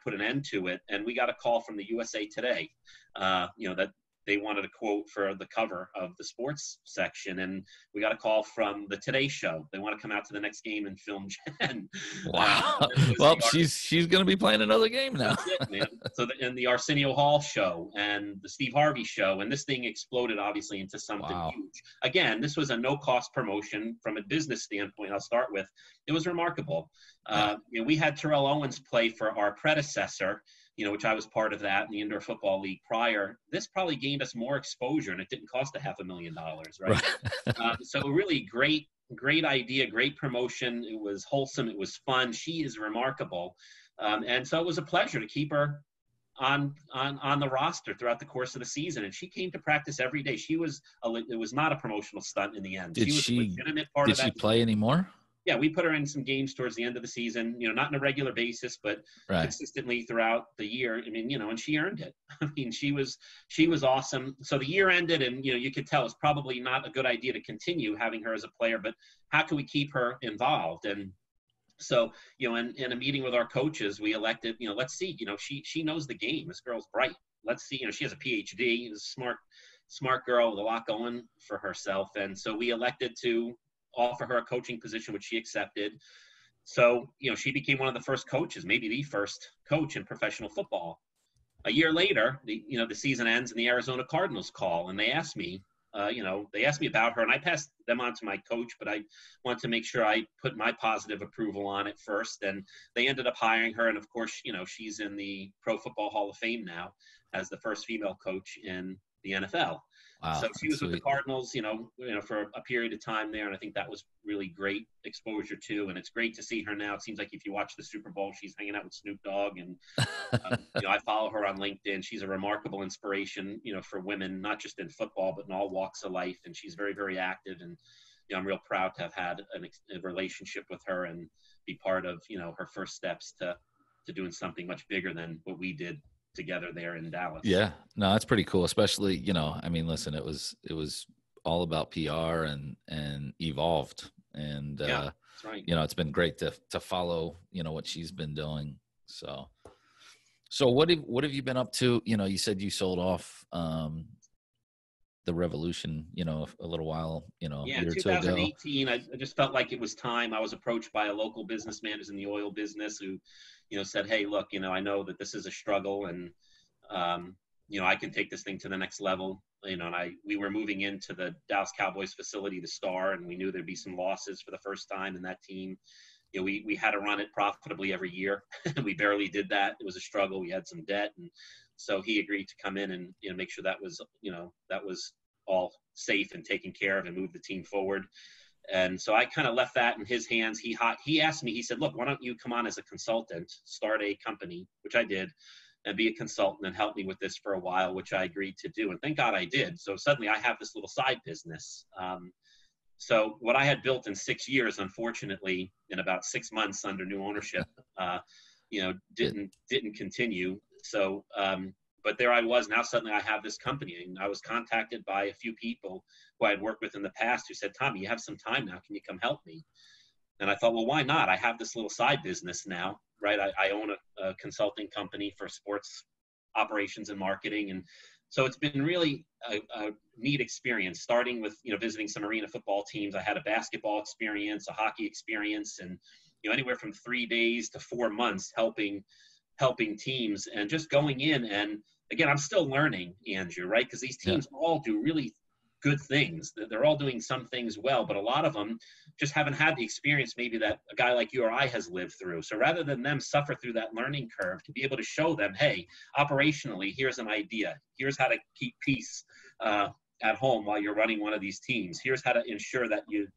put an end to it. And we got a call from the USA Today, that they wanted a quote for the cover of the sports section. And we got a call from the Today Show. They want to come out to the next game and film Jen. Wow. Well, she's going to be playing another game now. That's it, man. So and the Arsenio Hall show and the Steve Harvey show, and this thing exploded obviously into something huge. Again, this was a no-cost promotion from a business standpoint. I'll start with. It was remarkable. We had Terrell Owens play for our predecessor, which I was part of that in the Indoor Football League prior. This probably gained us more exposure, and it didn't cost $500,000, right? So really great idea, great promotion. It was wholesome. It was fun. She is remarkable. And so it was a pleasure to keep her on the roster throughout the course of the season. And she came to practice every day. It was not a promotional stunt in the end. She was a legitimate part of that. Did she play anymore? Yeah, we put her in some games towards the end of the season, not on a regular basis, but consistently throughout the year. I mean, and she earned it. I mean, she was awesome. So the year ended, and, you could tell it's probably not a good idea to continue having her as a player, but how can we keep her involved? And so, in a meeting with our coaches, we elected, let's see, she knows the game. This girl's bright. Let's see, she has a PhD, is a smart girl with a lot going for herself. And so we elected to offer her a coaching position, which she accepted. So, she became one of the first coaches, maybe the first coach in professional football. A year later, the season ends and the Arizona Cardinals call, and they asked me, about her, and I passed them on to my coach, but I want to make sure I put my positive approval on it first. And they ended up hiring her. And of course, she's in the Pro Football Hall of Fame now as the first female coach in the NFL. Wow, so she was with the Cardinals, for a period of time there. And I think that was really great exposure too. And it's great to see her now. It seems like if you watch the Super Bowl, she's hanging out with Snoop Dogg. And, I follow her on LinkedIn. She's a remarkable inspiration, for women, not just in football, but in all walks of life. And she's very, very active. And, I'm real proud to have had a relationship with her and be part of, her first steps to doing something much bigger than what we did together there in Dallas. Yeah, no, that's pretty cool. Especially, I mean, listen, it was all about PR and evolved, and that's right. It's been great to follow, what she's been doing. So what have you been up to? You said you sold off the Revolution, a little while, a year or two ago. 2018. I just felt like it was time. I was approached by a local businessman who's in the oil business who, said, hey, look, I know that this is a struggle, and, I can take this thing to the next level. And we were moving into the Dallas Cowboys facility to star, and we knew there'd be some losses for the first time in that team. We had to run it profitably every year. We barely did that. It was a struggle. We had some debt. And so he agreed to come in and, make sure that was, that was all safe and taken care of and move the team forward. And so I kind of left that in his hands. He asked me, he said, look, why don't you come on as a consultant, start a company, which I did, and be a consultant and help me with this for a while, which I agreed to do. And thank God I did. So suddenly I have this little side business. So what I had built in 6 years, unfortunately, in about 6 months under new ownership, didn't continue. So, but there I was. Now suddenly I have this company, and I was contacted by a few people who I had worked with in the past who said, Tommy, you have some time now. Can you come help me? And I thought, well, why not? I have this little side business now, right? I own a consulting company for sports operations and marketing. And So it's been really a neat experience, starting with, visiting some arena football teams. I had a basketball experience, a hockey experience, and, anywhere from 3 days to 4 months helping teams and just going in. And again, I'm still learning, Andrew, right? Because these teams all do really good things. They're all doing some things well, but a lot of them just haven't had the experience maybe that a guy like you or I has lived through. So rather than them suffer through that learning curve, to be able to show them, hey, operationally, here's an idea. Here's how to keep peace at home while you're running one of these teams. Here's how to ensure that you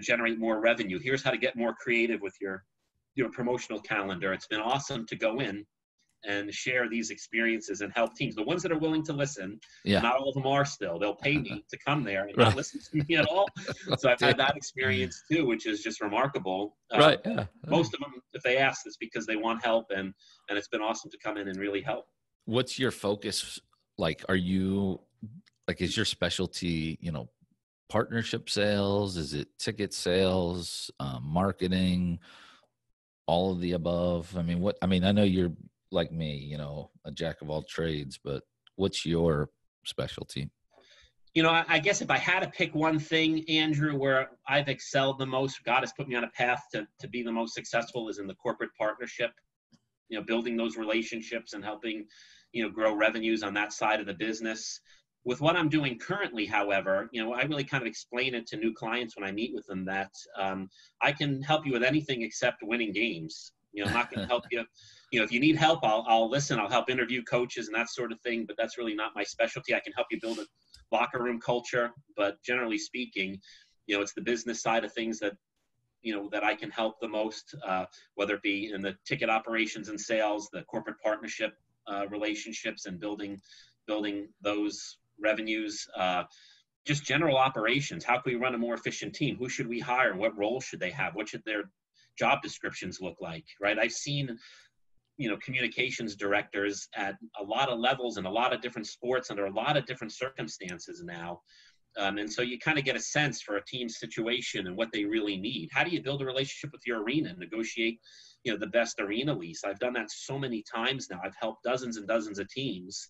generate more revenue. Here's how to get more creative with your promotional calendar. It's been awesome to go in and share these experiences and help teams. The ones that are willing to listen, not all of them are still. They'll pay me to come there and not listen to me at all. So I've had that experience too, which is just remarkable. Most of them, if they ask, it's because they want help, and it's been awesome to come in and really help. What's your focus? Like, are you is your specialty, partnership sales? Is it ticket sales, marketing, all of the above? I mean, I know you're like me, a jack of all trades, but what's your specialty? I guess if I had to pick one thing, Andrew, where I've excelled the most, God has put me on a path to be the most successful, is in the corporate partnership, building those relationships and helping, grow revenues on that side of the business. With what I'm doing currently, however, I really kind of explain it to new clients when I meet with them that I can help you with anything except winning games. I'm not going to help you. If you need help, I'll listen. I'll help interview coaches and that sort of thing, but that's really not my specialty. I can help you build a locker room culture, but generally speaking, it's the business side of things that, that I can help the most, whether it be in the ticket operations and sales, the corporate partnership relationships and building those revenues, just general operations. How can we run a more efficient team? Who should we hire? What role should they have? What should their job descriptions look like, right? I've seen, communications directors at a lot of levels in a lot of different sports under a lot of different circumstances now. And so you kind of get a sense for a team's situation and what they really need. How do you build a relationship with your arena and negotiate, the best arena lease? I've done that so many times now. I've helped dozens and dozens of teams.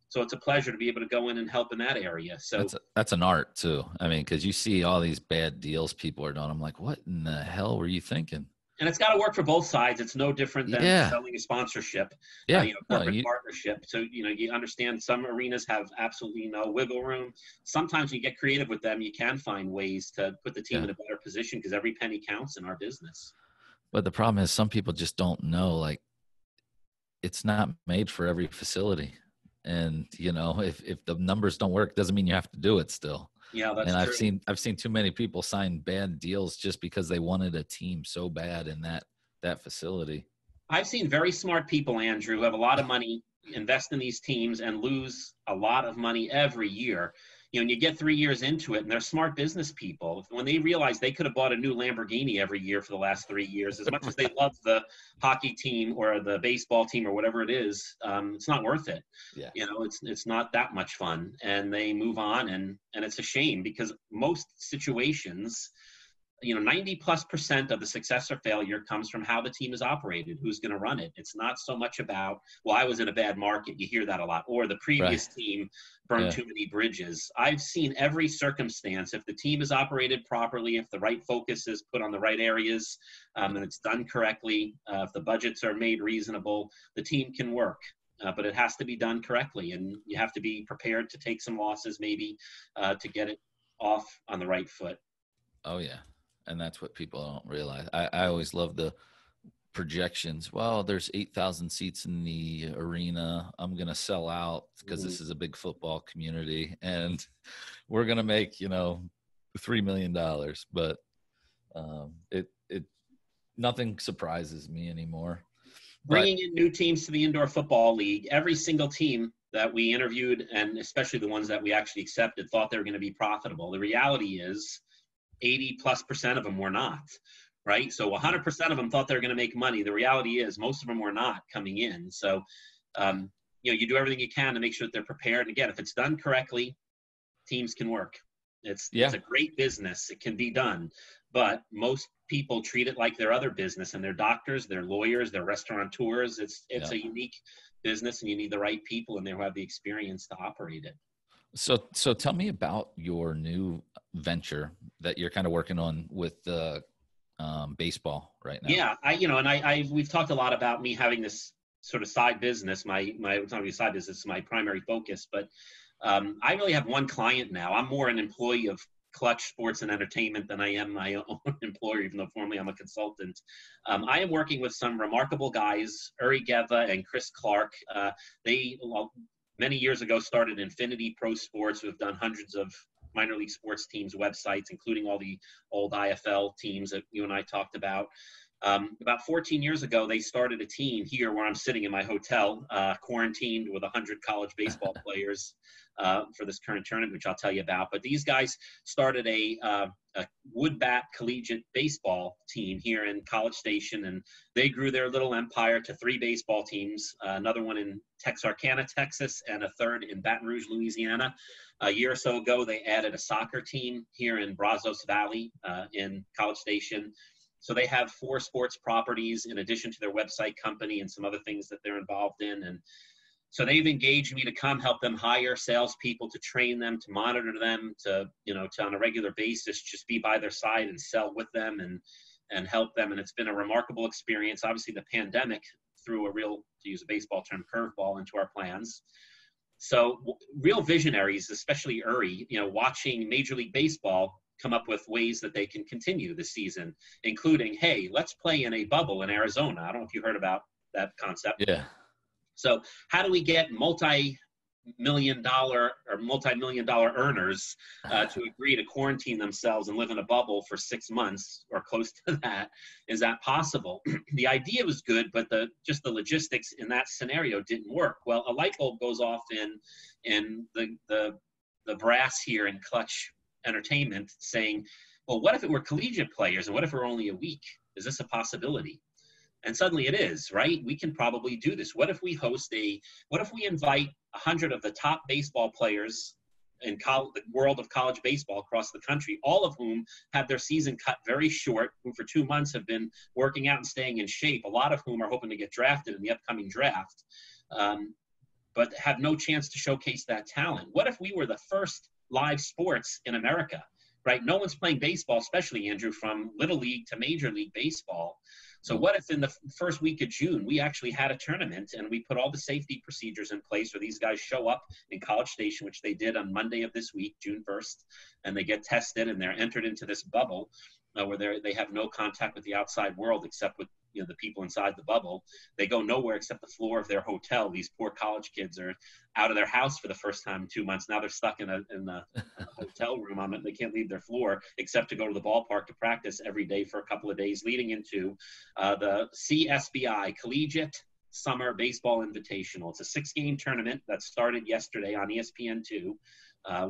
So it's a pleasure to be able to go in and help in that area. So that's an art too. I mean, because you see all these bad deals people are doing. I'm like, what in the hell were you thinking? And it's got to work for both sides. It's no different than selling a sponsorship, corporate partnership. So, you understand some arenas have absolutely no wiggle room. Sometimes you get creative with them. You can find ways to put the team in a better position because every penny counts in our business. But the problem is some people just don't know, it's not made for every facility. And, if the numbers don't work, doesn't mean you have to do it still. Yeah, that's true. I've seen too many people sign bad deals just because they wanted a team so bad in that facility. I've seen very smart people, Andrew, who have a lot of money, invest in these teams and lose a lot of money every year. And you get 3 years into it, and they're smart business people. When they realize they could have bought a new Lamborghini every year for the last 3 years, as much as they love the hockey team or the baseball team or whatever it is, it's not worth it. Yeah. It's not that much fun, and they move on, and it's a shame because most situations, 90+% of the success or failure comes from how the team is operated, who's going to run it. It's not so much about, well, I was in a bad market. You hear that a lot. Or the previous team burned too many bridges. I've seen every circumstance. If the team is operated properly, if the right focus is put on the right areas, and it's done correctly, if the budgets are made reasonable, the team can work. But it has to be done correctly. And you have to be prepared to take some losses maybe to get it off on the right foot. Oh, yeah. And that's what people don't realize. I always love the projections. Well, there's 8,000 seats in the arena. I'm going to sell out because this is a big football community and we're going to make, $3 million. But nothing surprises me anymore. Bringing in new teams to the Indoor Football League, every single team that we interviewed, and especially the ones that we actually accepted, thought they were going to be profitable. The reality is 80+% of them were not, right? So 100% of them thought they were going to make money. The reality is most of them were not coming in. So, you do everything you can to make sure that they're prepared. And again, if it's done correctly, teams can work. It's a great business. It can be done. But most people treat it like their other business, and they're doctors, they're lawyers, they're restaurateurs. It's a unique business, and you need the right people in there who have the experience to operate it. So tell me about your new venture that you're kind of working on with the baseball right now. Yeah, we've talked a lot about me having this sort of side business. It's not really a side business, it's my primary focus, but I really have one client now. I'm more an employee of Clutch Sports and Entertainment than I am my own employer, even though formerly I'm a consultant. I am working with some remarkable guys, Uri Geva and Chris Clark. Many years ago started Infinity Pro Sports, who have done hundreds of minor league sports teams' websites, including all the old IFL teams that you and I talked about. About 14 years ago, they started a team here where I'm sitting in my hotel, quarantined with 100 college baseball players for this current tournament, which I'll tell you about. But these guys started a wood bat collegiate baseball team here in College Station, and they grew their little empire to 3 baseball teams, another one in Texarkana, Texas, and a third in Baton Rouge, Louisiana. A year or so ago, they added a soccer team here in Brazos Valley in College Station. So they have 4 sports properties in addition to their website company and some other things that they're involved in. And so they've engaged me to come help them hire salespeople, to train them, to monitor them, to on a regular basis, just be by their side and sell with them and help them. And it's been a remarkable experience. Obviously, the pandemic threw a real, to use a baseball term, curveball into our plans. So real visionaries, especially Uri, watching Major League Baseball come up with ways that they can continue the season, including, hey, let's play in a bubble in Arizona. I don't know if you heard about that concept. Yeah. So how do we get multi-million dollar earners to agree to quarantine themselves and live in a bubble for 6 months or close to that? Is that possible? The idea was good, but just the logistics in that scenario didn't work. Well, a light bulb goes off in the brass here in Clutch Entertainment, saying, well, what if it were collegiate players, and what if it were only a week? Is this a possibility? And suddenly it is, right? We can probably do this. What if we invite 100 of the top baseball players in the world of college baseball across the country, all of whom have their season cut very short, who for 2 months have been working out and staying in shape, a lot of whom are hoping to get drafted in the upcoming draft, but have no chance to showcase that talent? What if we were the first live sports in America, right? No one's playing baseball, especially, Andrew, from Little League to Major League Baseball. So what if in the first week of June, we actually had a tournament and we put all the safety procedures in place where these guys show up in College Station, which they did on Monday of this week, June 1st, and they get tested and they're entered into this bubble where they have no contact with the outside world except with the people inside the bubble. They go nowhere except the floor of their hotel. These poor college kids are out of their house for the first time in 2 months. Now they're stuck in the hotel room on it. They can't leave their floor except to go to the ballpark to practice every day for a couple of days, leading into the CSBI, Collegiate Summer Baseball Invitational. It's a 6-game tournament that started yesterday on ESPN2. I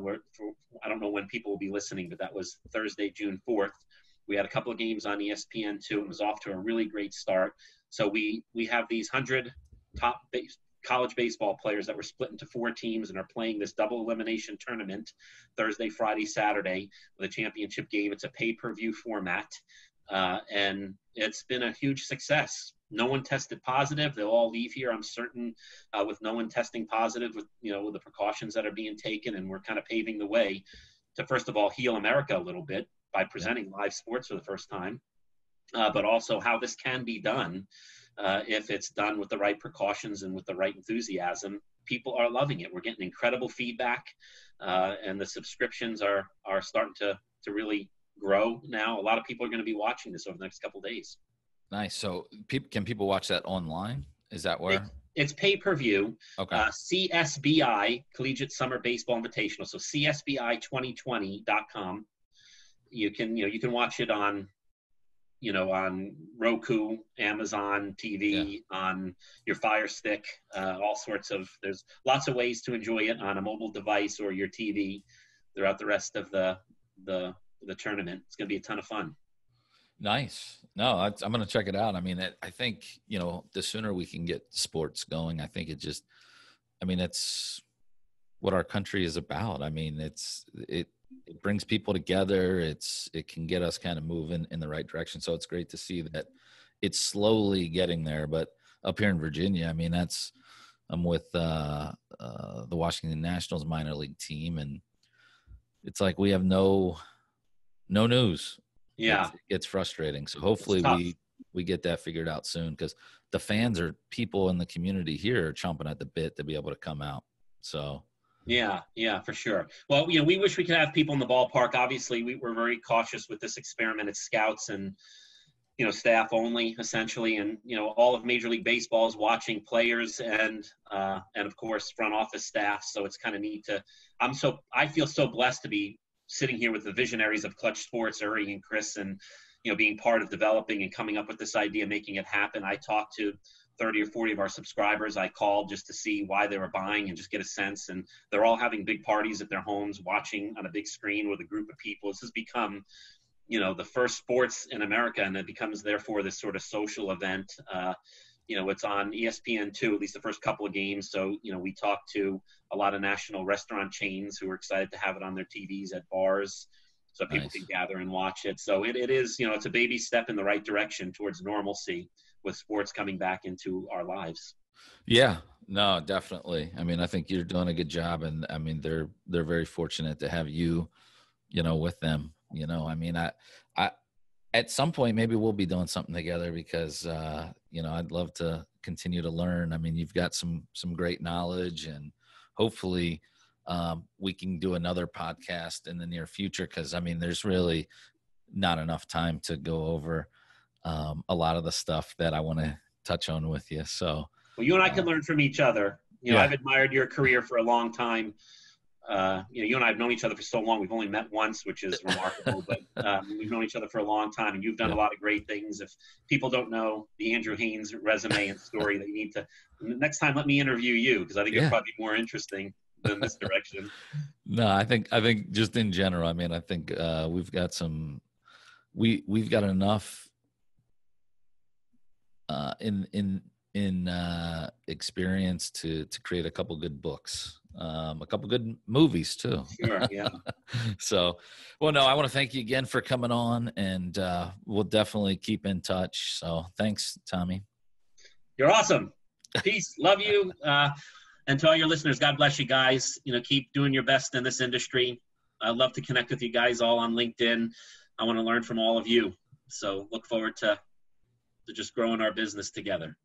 don't know when people will be listening, but that was Thursday, June 4th. We had a couple of games on ESPN2. It was off to a really great start. So we have these 100 top college baseball players that were split into 4 teams and are playing this double elimination tournament Thursday, Friday, Saturday with a championship game. It's a pay-per-view format, and it's been a huge success. No one tested positive. They'll all leave here, I'm certain, with no one testing positive, with the precautions that are being taken, and we're kind of paving the way to, first of all, heal America a little bit by presenting live sports for the first time, but also how this can be done if it's done with the right precautions and with the right enthusiasm. People are loving it. We're getting incredible feedback, and the subscriptions are starting to really grow now. A lot of people are going to be watching this over the next couple of days. Nice. So can people watch that online? Is that where? It's pay-per-view. Okay. CSBI, Collegiate Summer Baseball Invitational. So CSBI2020.com. You can watch it on Roku, Amazon TV, on your Fire Stick, all sorts of. There's lots of ways to enjoy it on a mobile device or your TV throughout the rest of the tournament. It's going to be a ton of fun. Nice. No, I'm going to check it out. I mean, I think the sooner we can get sports going, I think it's what our country is about. I mean, it brings people together. It can get us kind of moving in the right direction. So it's great to see that it's slowly getting there. But up here in Virginia, I mean, I'm with the Washington Nationals minor league team, and it's like we have no news. Yeah, It's frustrating. So it's hopefully tough. we get that figured out soon, because the fans or people in the community here are chomping at the bit to be able to come out. So Yeah, for sure. Well, we wish we could have people in the ballpark. Obviously, we're very cautious with this experiment. It's scouts and staff only, essentially, and all of Major League Baseball is watching players and of course front office staff. So it's kind of neat to. I feel so blessed to be sitting here with the visionaries of Clutch Sports, Uri and Chris, and being part of developing and coming up with this idea, making it happen. I talked to 30 or 40 of our subscribers. I called just to see why they were buying and just get a sense. And they're all having big parties at their homes, watching on a big screen with a group of people. This has become, the first sports in America, and it becomes therefore this sort of social event. It's on ESPN2, at least the first couple of games. So, we talked to a lot of national restaurant chains who are excited to have it on their TVs at bars so people can gather and watch it. So it is, it's a baby step in the right direction towards normalcy with sports coming back into our lives. yeah, no, definitely. I mean, I think you're doing a good job, and I mean, they're very fortunate to have you, with them. I mean, I at some point maybe we'll be doing something together, because I'd love to continue to learn. I mean, you've got some great knowledge, and hopefully we can do another podcast in the near future, because I mean, there's really not enough time to go over a lot of the stuff that I want to touch on with you. So well, you and I can learn from each other. Yeah. I've admired your career for a long time. You and I have known each other for so long. We've only met once, which is remarkable, but we've known each other for a long time, and you've done a lot of great things. If people don't know the Andrew Haines resume and story, they need to, next time, let me interview you, because I think it's probably more interesting than this direction. No, I think just in general, I mean, I think we've got we've got enough in experience to create a couple good books, a couple good movies too. Sure, yeah. So, well, no, I want to thank you again for coming on, and we'll definitely keep in touch. So thanks, Tommy. You're awesome. Peace. Love you. And to all your listeners, God bless you guys. Keep doing your best in this industry. I'd love to connect with you guys all on LinkedIn. I want to learn from all of you. So look forward to just growing our business together.